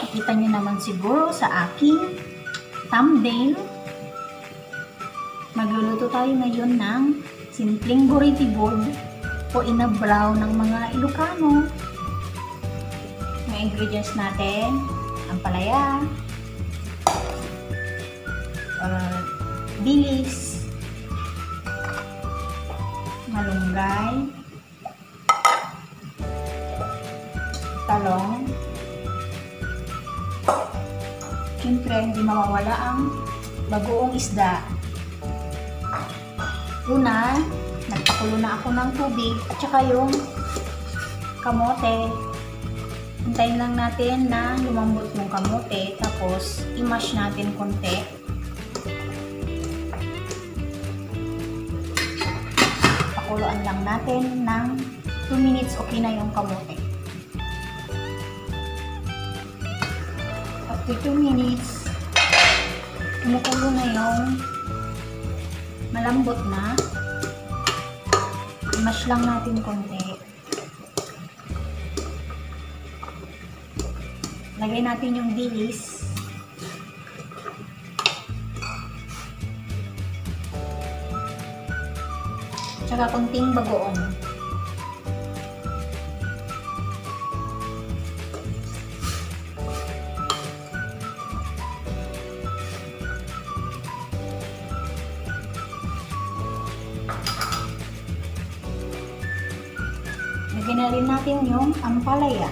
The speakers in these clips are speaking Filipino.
Nakita nyo naman siguro sa aking thumbnail. Magluluto tayo ngayon ng simpleng burrito board o inabraw ng mga Ilocano. Yung ingredients natin, ampalaya, dilis, malunggay, talong. Siyempre, hindi mawawala ang bagoong isda. Una, nagpakulo na ako ng tubig at saka yung kamote. Hintayin lang natin na lumambot yung kamote, tapos i-mash natin konti. Pakuluan lang natin ng 2 minutes, okay na yung kamote. After 2 minutes, kumukulo na yung malambot na. I-mash lang natin konti. Lagay natin yung dilis. Tsaka konting bagoong. Lagyan na rin natin yung ampalaya.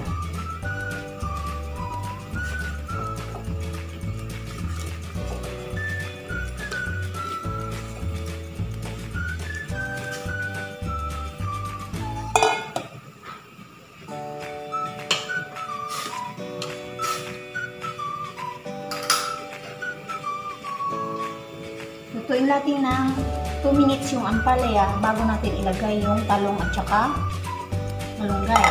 Lutuin natin ng 2 minutes yung ampalaya bago natin ilagay yung talong at saka malunggay.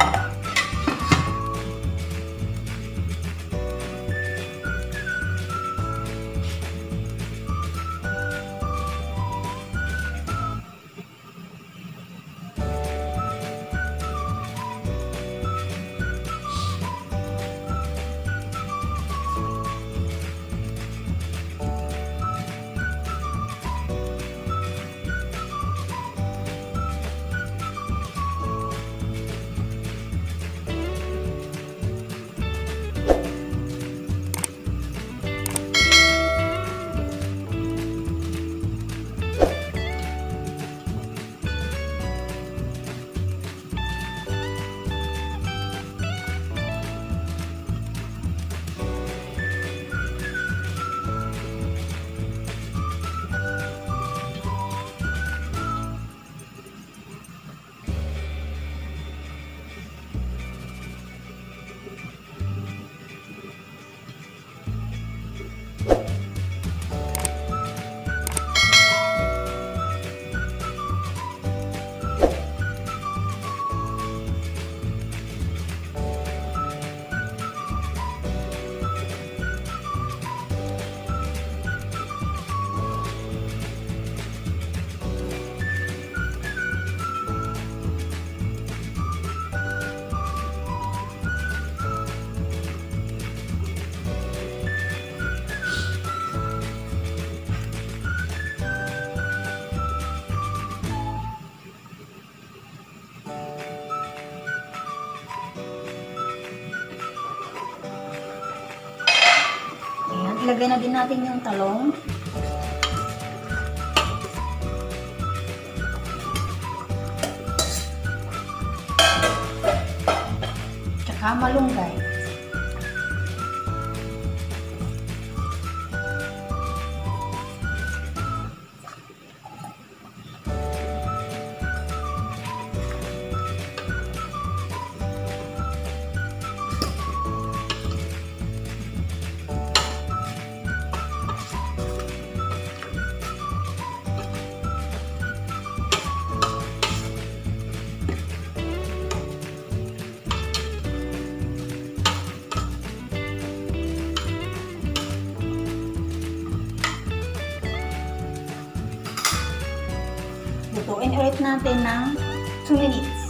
Ilagay na din natin yung talong. Tsaka malunggay. Lutuin ulit natin ng 2 minutes.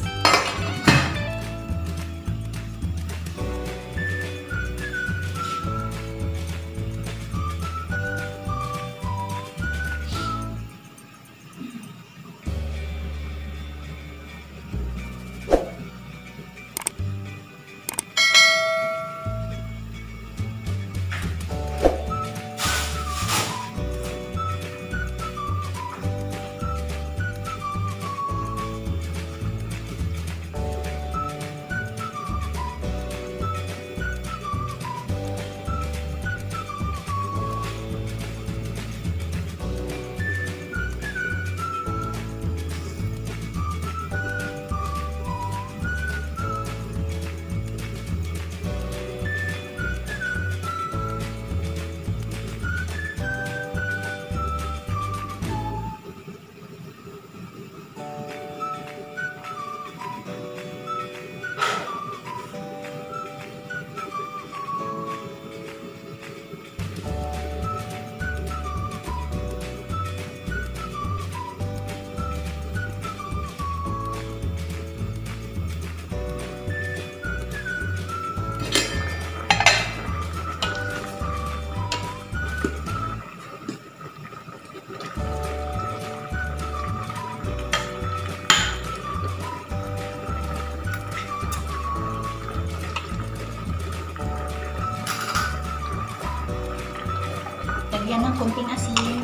Lagyan ng konting asin.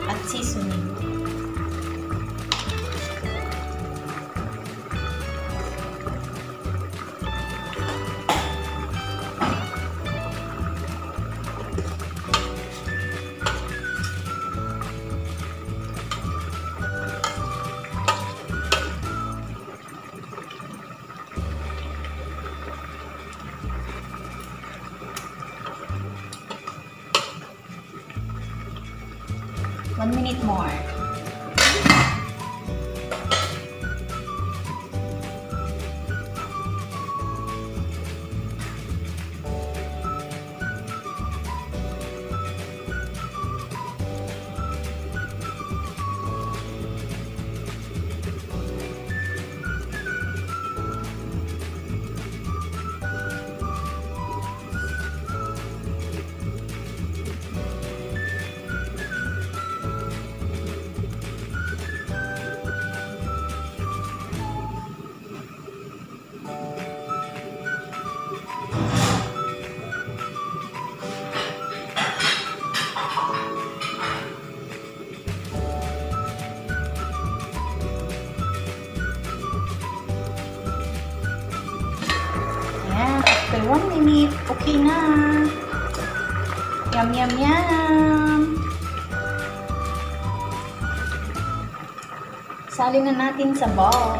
At seasoning. One minute more. After 1 minute, okay na. Yum, yum, yum. Salin na natin sa bowl.